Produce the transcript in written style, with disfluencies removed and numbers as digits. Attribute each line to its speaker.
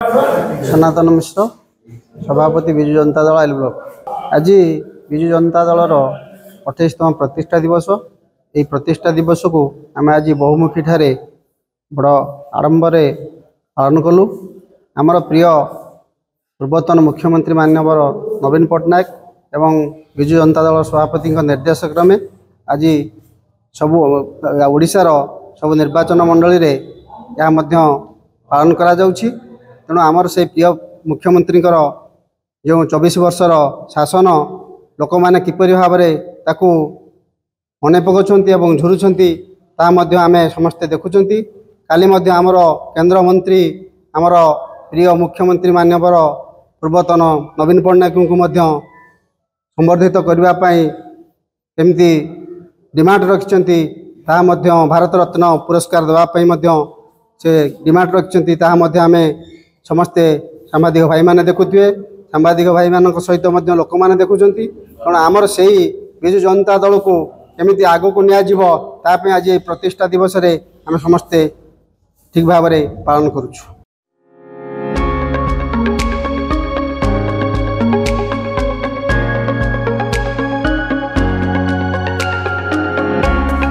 Speaker 1: सनातन मिश्र सभापति विजु जनता दल आइल ब्लॉक। आज विजु जनता दलर 28तम प्रतिष्ठा दिवस। ये प्रतिष्ठा दिवस को आम आज बहुमुखी ठारे बड़ आडंबर पालन कलु। आमर प्रिय पूर्वतन मुख्यमंत्री माननीय नवीन पट्टनायक एवं विजु जनता दल सभापति निर्देश क्रमे आज सबू ओडिशार सब निर्वाचन मंडली रे या मध्य पालन करा जाउछि। तेणु आमर से प्रिय मुख्यमंत्री जो 24 वर्षर शासन लोक मैंने किपरि भाव ताकू मन पकाउछन्ति एवं झुरुछन्ति ता मध्य आमे समस्ते देखुछन्ति। काली मध्य आमर केंद्र मंत्री आमर प्रिय मुख्यमंत्री माननीय पूर्वतन नवीन पट्टनायक को मध्य संबर्धित करबा पई एमती डिमांड रखिछन्ति। ता मध्य भारत रत्न पुरस्कार देवा पई मध्य से डिमांड रखिछन्ति। ता मध्य आमे समस्ते सांबादिक भाई माने देखुथिबे। सांबादिक भाई मानक सहित मध्य लोक माने देखुछन्ति। कारण आमर सेही विजु जनता दल को केमिति आगो को निया जिवो ता पे आज प्रतिष्ठा दिवस रे आमे समस्ते ठीक भाव रे पालन करूछु।